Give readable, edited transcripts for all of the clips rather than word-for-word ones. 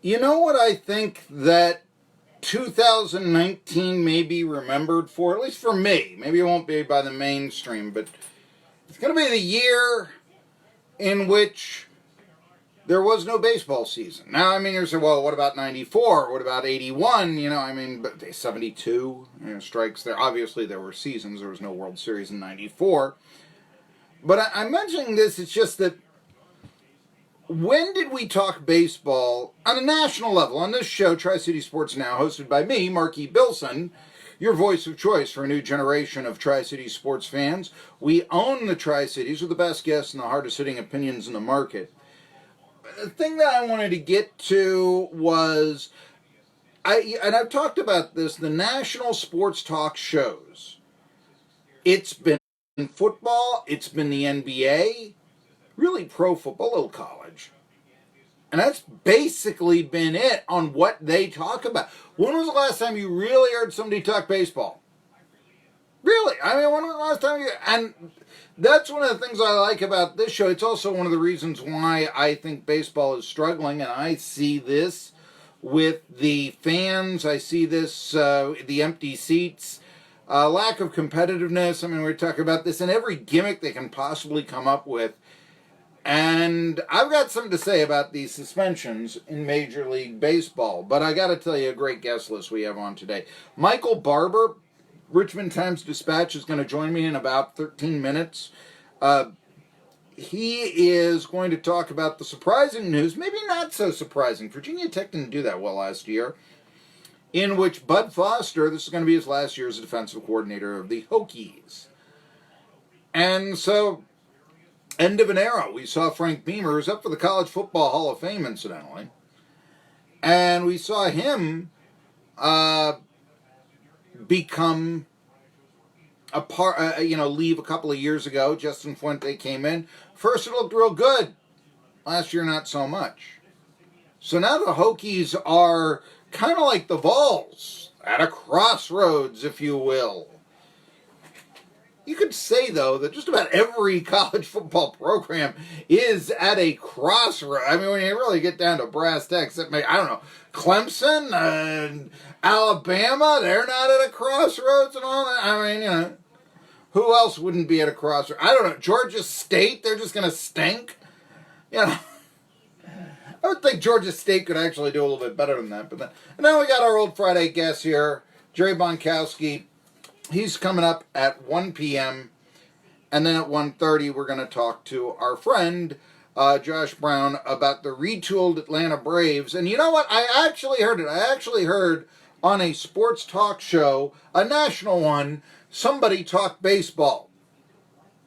You know what I think that 2019 may be remembered for, at least for me. Maybe it won't be by the mainstream, but it's going to be the year in which there was no baseball season. Now, I mean, you say, well, what about 94? What about 81? But 72, strikes there. Obviously, there were seasons. There was no World Series in 94. But I'm mentioning this, it's just that when did we talk baseball on a national level? On this show, Tri-City Sports Now, hosted by me, Mark E. Bilson, your voice of choice for a new generation of Tri-City sports fans. We own the Tri-Cities with the best guests and the hardest-hitting opinions in the market. The thing that I wanted to get to was, I've talked about this, the national sports talk shows. It's been football, it's been the NBA, really pro football, little college. And that's basically been it on what they talk about. When was the last time you really heard somebody talk baseball? Really? When was the last time you... And that's one of the things I like about this show. It's also one of the reasons why I think baseball is struggling, and I see this with the fans. I see this, the empty seats, lack of competitiveness. We're talking about this in every gimmick they can possibly come up with. And I've got something to say about these suspensions in Major League Baseball, but I got to tell you a great guest list we have on today. Michael Barber, Richmond Times-Dispatch, is going to join me in about 13 minutes. He is going to talk about the surprising news, maybe not so surprising. Virginia Tech didn't do that well last year, in which Bud Foster, this is going to be his last year as a defensive coordinator of the Hokies. And so, end of an era. We saw Frank Beamer, who's up for the College Football Hall of Fame, incidentally. And we saw him become a part, leave a couple of years ago. Justin Fuente came in. First, it looked real good. Last year, not so much. So now the Hokies are kind of like the Vols, at a crossroads, if you will. You could say, though, that just about every college football program is at a crossroads. When you really get down to brass tacks, Clemson, Alabama, they're not at a crossroads and all that. Who else wouldn't be at a crossroads? I don't know. Georgia State, they're just going to stink. I would think Georgia State could actually do a little bit better than that. And then we got our old Friday guest here, Jerry Bonkowski. He's coming up at 1 p.m., and then at 1:30 we're going to talk to our friend, Josh Brown, about the retooled Atlanta Braves. And you know what? I actually heard it. I actually heard on a sports talk show, a national one, somebody talk baseball.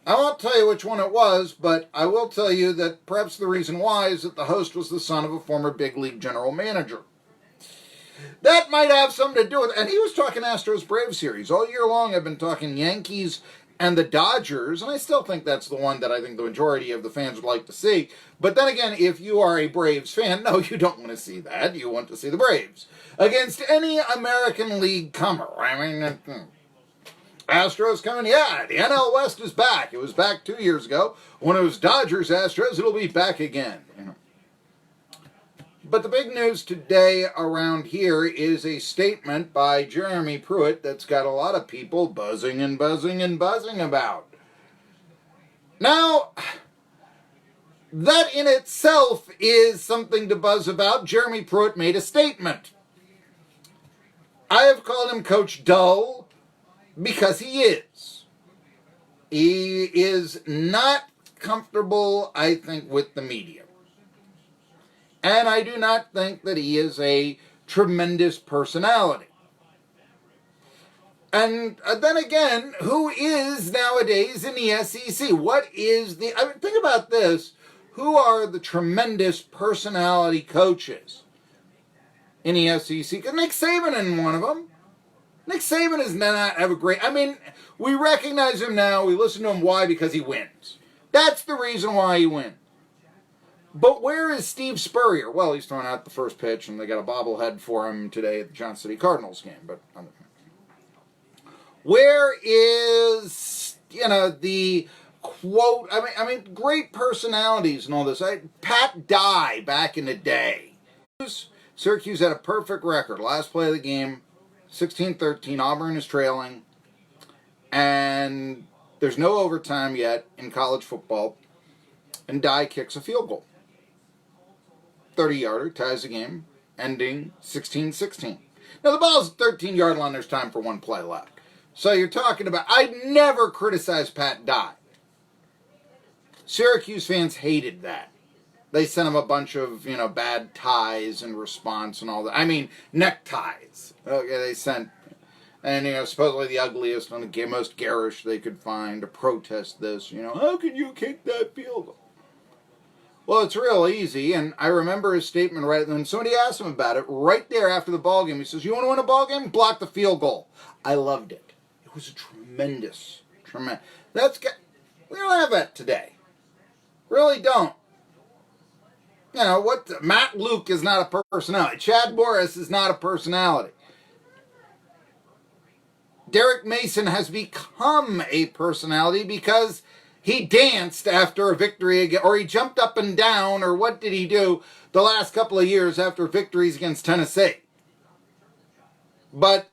I won't tell you which one it was, but I will tell you that perhaps the reason why is that the host was the son of a former big league general manager. That might have something to do with it. And he was talking Astros-Braves series. All year long I've been talking Yankees and the Dodgers, and I still think that's the one that I think the majority of the fans would like to see. But then again, if you are a Braves fan, no, you don't want to see that. You want to see the Braves against any American League comer. Astros coming, yeah, the NL West is back. It was back 2 years ago. When it was Dodgers-Astros, it'll be back again. But the big news today around here is a statement by Jeremy Pruitt that's got a lot of people buzzing and buzzing and buzzing about. Now, that in itself is something to buzz about. Jeremy Pruitt made a statement. I have called him Coach Dull because he is. He is not comfortable, I think, with the media. And I do not think that he is a tremendous personality. And then again, who is nowadays in the SEC? What is the... think about this. Who are the tremendous personality coaches in the SEC? Nick Saban isn't one of them. Nick Saban does not have a great... we recognize him now. We listen to him. Why? Because he wins. That's the reason why he wins. But where is Steve Spurrier? Well, he's throwing out the first pitch, and they got a bobblehead for him today at the Johnson City Cardinals game. But where is, the quote? Great personalities and all this. Pat Dye back in the day. Syracuse had a perfect record. Last play of the game, 16-13. Auburn is trailing. And there's no overtime yet in college football. And Dye kicks a field goal. 30-yarder, ties the game, ending 16-16. Now, the ball's 13-yard line. There's time for one play left. So you're talking about... I never criticized Pat Dye. Syracuse fans hated that. They sent him a bunch of, bad ties in response and all that. I mean, neckties. Okay, they sent... And, supposedly the ugliest and the most garish they could find to protest this. How can you kick that field goal? Well, it's real easy, and I remember his statement right when somebody asked him about it, right there after the ball game. He says, "You want to win a ball game? Block the field goal." I loved it. It was a tremendous. We don't have that today. Really don't. Matt Luke is not a personality. Chad Morris is not a personality. Derek Mason has become a personality because he danced after a victory again, or he jumped up and down, or what did he do the last couple of years after victories against Tennessee? But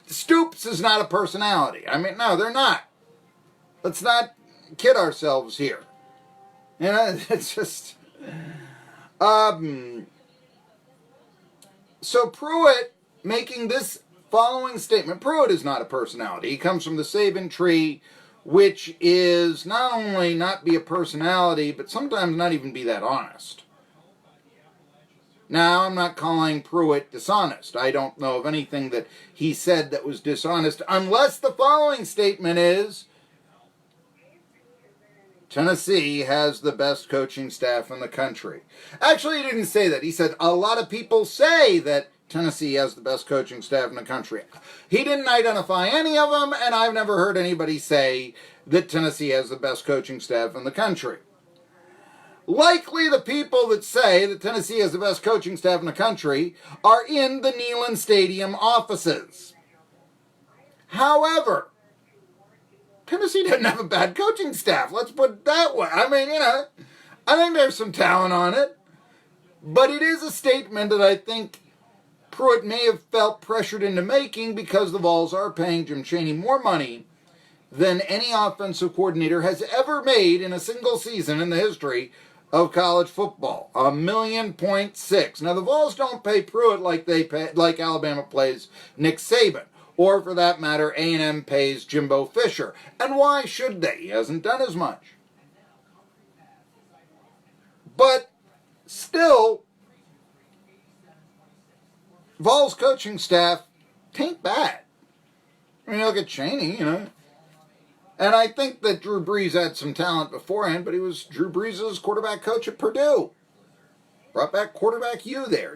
Stoops is not a personality. I mean, no, they're not. Let's not kid ourselves here. It's just... So Pruitt making this following statement. Pruitt is not a personality. He comes from the Saban tree, which is not only not be a personality, but sometimes not even be that honest. Now, I'm not calling Pruitt dishonest. I don't know of anything that he said that was dishonest, unless the following statement is, Tennessee has the best coaching staff in the country. Actually, he didn't say that. He said, a lot of people say that Tennessee has the best coaching staff in the country. He didn't identify any of them, and I've never heard anybody say that Tennessee has the best coaching staff in the country. Likely the people that say that Tennessee has the best coaching staff in the country are in the Neyland Stadium offices. However, Tennessee didn't have a bad coaching staff. Let's put it that way. I mean, I think there's some talent on it. But it is a statement that I think Pruitt may have felt pressured into making because the Vols are paying Jim Chaney more money than any offensive coordinator has ever made in a single season in the history of college football. $1.6 million. Now, the Vols don't pay Pruitt like Alabama plays Nick Saban. Or, for that matter, A&M pays Jimbo Fisher. And why should they? He hasn't done as much. But, still, Vols coaching staff tain't bad. I mean, look at Chaney, And I think that Drew Brees had some talent beforehand, but he was Drew Brees' quarterback coach at Purdue. Brought back quarterback U there,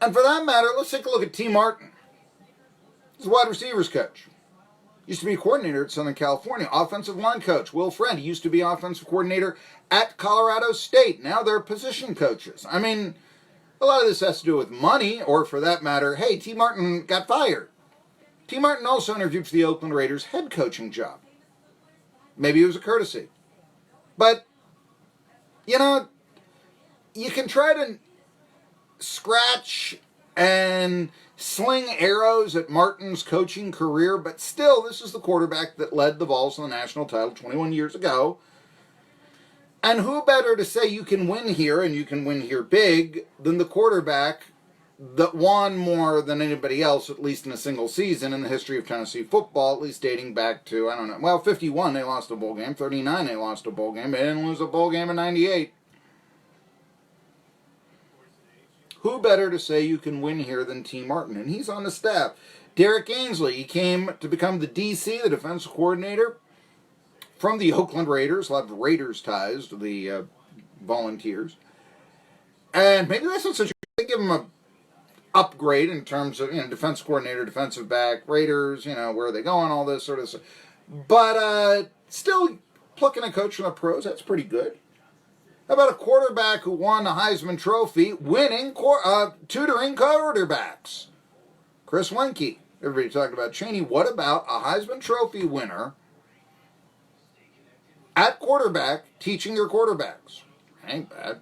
And for that matter, let's take a look at T. Martin. He's a wide receivers coach. Used to be a coordinator at Southern California. Offensive line coach. Will Friend. He used to be offensive coordinator at Colorado State. Now they're position coaches. I mean, a lot of this has to do with money, or for that matter, hey, T. Martin got fired. T. Martin also interviewed for the Oakland Raiders head coaching job. Maybe it was a courtesy. But, you can try to scratch and sling arrows at Martin's coaching career, but still, this is the quarterback that led the Vols to the national title 21 years ago. And who better to say you can win here, and you can win here big, than the quarterback that won more than anybody else, at least in a single season, in the history of Tennessee football, at least dating back to, 51 they lost a bowl game, 39 they lost a bowl game, they didn't lose a bowl game in 98. Who better to say you can win here than T. Martin? And he's on the staff. Derek Ainsley, he came to become the DC, the defensive coordinator, from the Oakland Raiders. A lot of Raiders ties to the Volunteers. And maybe that's not such a... They give him a upgrade in terms of, defensive coordinator, defensive back, Raiders, where are they going, all this sort of stuff. But still plucking a coach from the pros, that's pretty good. How about a quarterback who won the Heisman Trophy, tutoring quarterbacks? Chris Weinke. Everybody talking about Chaney. What about a Heisman Trophy winner at quarterback teaching your quarterbacks? Ain't bad.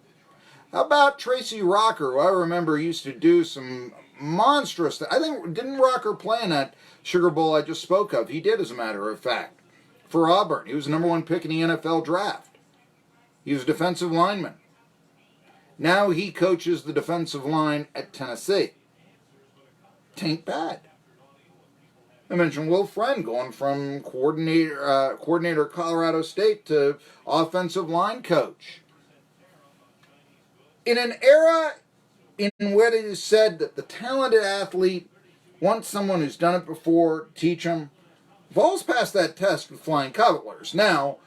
How about Tracy Rocker, who I remember used to do some monstrous... I think, didn't Rocker play in that Sugar Bowl I just spoke of? He did, as a matter of fact, for Auburn. He was the number one pick in the NFL draft. He was a defensive lineman. Now he coaches the defensive line at Tennessee. Tain't bad. I mentioned Will Friend going from coordinator at Colorado State to offensive line coach. In an era in which it is said that the talented athlete wants someone who's done it before, teach them, Vols passed that test with flying colors. Now,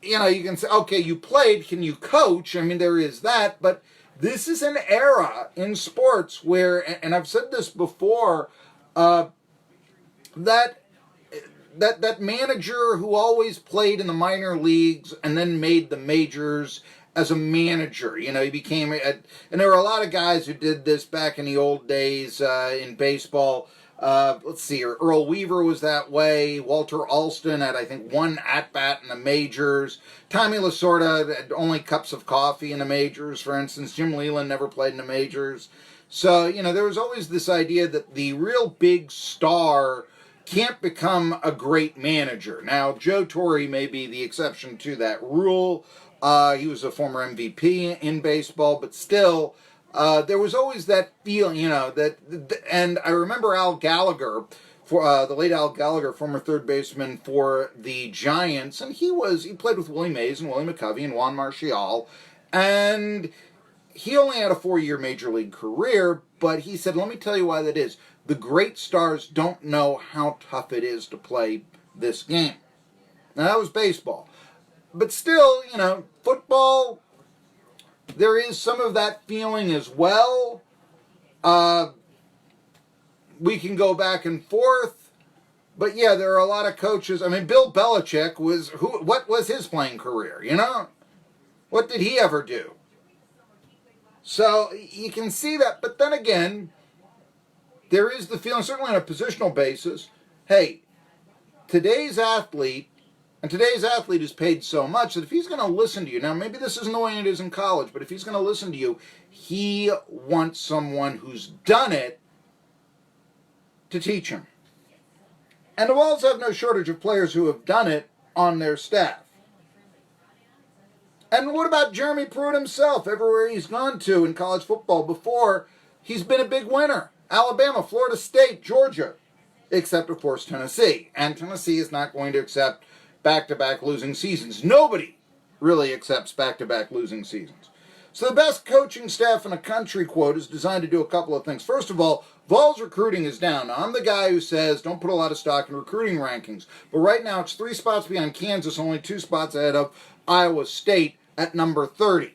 you can say, okay, you played, can you coach? I mean, there is that, but this is an era in sports where, and I've said this before, that manager who always played in the minor leagues and then made the majors as a manager, he became, and there were a lot of guys who did this back in the old days in baseball. Let's see here, Earl Weaver was that way. Walter Alston had, I think, one at-bat in the majors. Tommy Lasorda had only cups of coffee in the majors, for instance. Jim Leland never played in the majors. So, there was always this idea that the real big star can't become a great manager. Now, Joe Torre may be the exception to that rule. He was a former MVP in baseball, but still, there was always that feeling, and I remember Al Gallagher, the late Al Gallagher, former third baseman for the Giants, and he played with Willie Mays and Willie McCovey and Juan Martial, and he only had a 4-year major league career, but he said, let me tell you why that is. The great stars don't know how tough it is to play this game. Now, that was baseball. But still, football, there is some of that feeling as well. We can go back and forth. But yeah, there are a lot of coaches. I mean, Bill Belichick what was his playing career, What did he ever do? So you can see that. But then again, there is the feeling, certainly on a positional basis, hey, today's athlete is paid so much that if he's going to listen to you, now maybe this isn't the way it is in college, but if he's going to listen to you, he wants someone who's done it to teach him. And the Vols have no shortage of players who have done it on their staff. And what about Jeremy Pruitt himself? Everywhere he's gone to in college football before, he's been a big winner. Alabama, Florida State, Georgia, except, of course, Tennessee. And Tennessee is not going to accept back-to-back losing seasons. Nobody really accepts back-to-back losing seasons. So the best coaching staff in the country, quote, is designed to do a couple of things. First of all, Vols recruiting is down. Now, I'm the guy who says don't put a lot of stock in recruiting rankings. But right now it's 3 spots behind Kansas, only 2 spots ahead of Iowa State at number 30.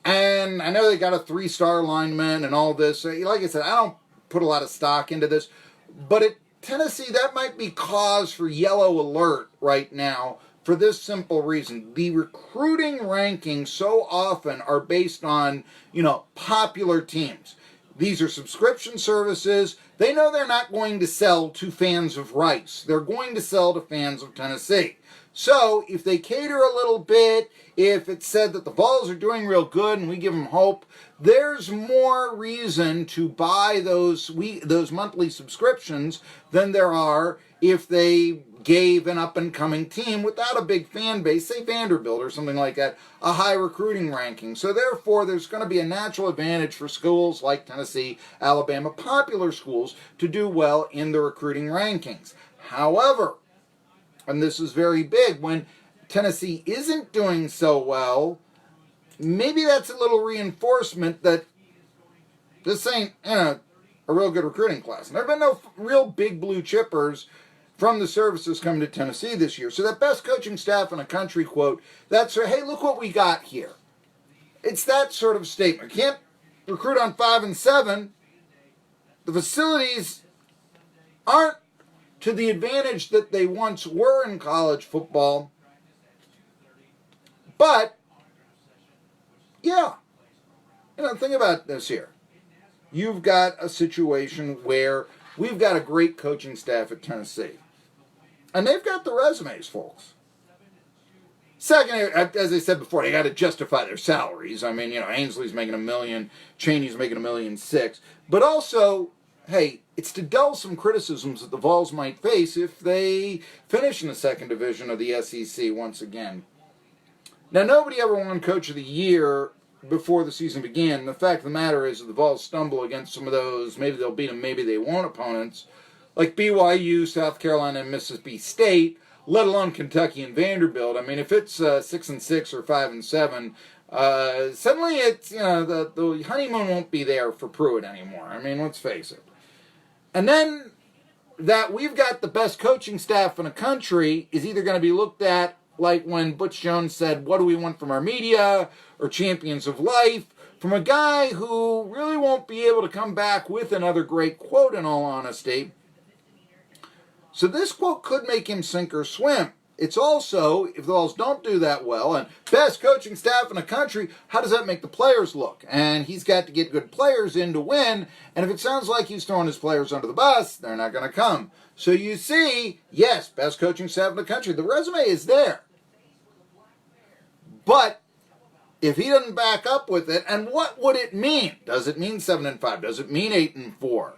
And I know they got a 3-star lineman and all this. Like I said, I don't put a lot of stock into this. But at Tennessee, that might be cause for yellow alert right now for this simple reason. The recruiting rankings so often are based on, popular teams. These are subscription services. They know they're not going to sell to fans of Rice. They're going to sell to fans of Tennessee. So if they cater a little bit, if it's said that the Vols are doing real good and we give them hope, there's more reason to buy those monthly subscriptions than there are if they gave an up-and-coming team without a big fan base, say Vanderbilt or something like that, a high recruiting ranking. So therefore, there's going to be a natural advantage for schools like Tennessee, Alabama, popular schools, to do well in the recruiting rankings. However, and this is very big, when Tennessee isn't doing so well, maybe that's a little reinforcement that this ain't a real good recruiting class. And there have been no real big blue chippers from the services coming to Tennessee this year. So that best coaching staff in a country, quote, that's, hey, look what we got here. It's that sort of statement. Can't recruit on 5 and 7. The facilities aren't to the advantage that they once were in college football. But, yeah, think about this here. You've got a situation where we've got a great coaching staff at Tennessee. And they've got the resumes, folks. Second, as I said before, they got to justify their salaries. I mean, Ainsley's making $1 million, Cheney's making $1.6 million. But also, hey, it's to dull some criticisms that the Vols might face if they finish in the second division of the SEC once again. Now, nobody ever won Coach of the Year before the season began. The fact of the matter is that the Vols stumble against some of those, maybe they'll beat them, maybe they won't, opponents, like BYU, South Carolina, and Mississippi State, let alone Kentucky and Vanderbilt. I mean, if it's 6-6 or 5-7, suddenly it's, the honeymoon won't be there for Pruitt anymore. I mean, let's face it. And then that we've got the best coaching staff in the country is either going to be looked at like when Butch Jones said, what do we want from our media, or Champions of Life, from a guy who really won't be able to come back with another great quote, in all honesty. So this quote could make him sink or swim. It's also, if the Vols don't do that well, and best coaching staff in the country, how does that make the players look? And he's got to get good players in to win, and if it sounds like he's throwing his players under the bus, they're not going to come. So you see, yes, best coaching staff in the country. The resume is there. But if he doesn't back up with it, and what would it mean? Does it mean 7-5? Does it mean 8-4?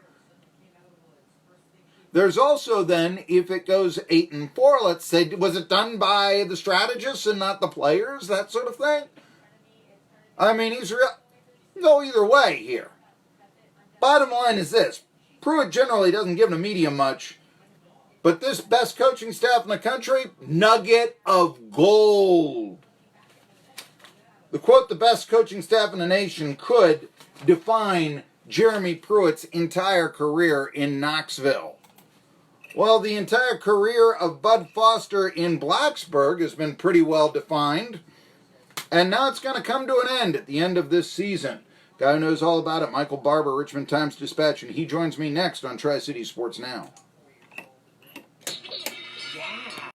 There's also then, if it goes 8-4, let's say, was it done by the strategists and not the players? That sort of thing. I mean, go either way here. Bottom line is this: Pruitt generally doesn't give the media much, but this best coaching staff in the country, nugget of gold. The quote, the best coaching staff in the nation, could define Jeremy Pruitt's entire career in Knoxville. Well, the entire career of Bud Foster in Blacksburg has been pretty well defined. And now it's going to come to an end at the end of this season. Guy who knows all about it, Michael Barber, Richmond Times-Dispatch, and he joins me next on Tri-City Sports Now.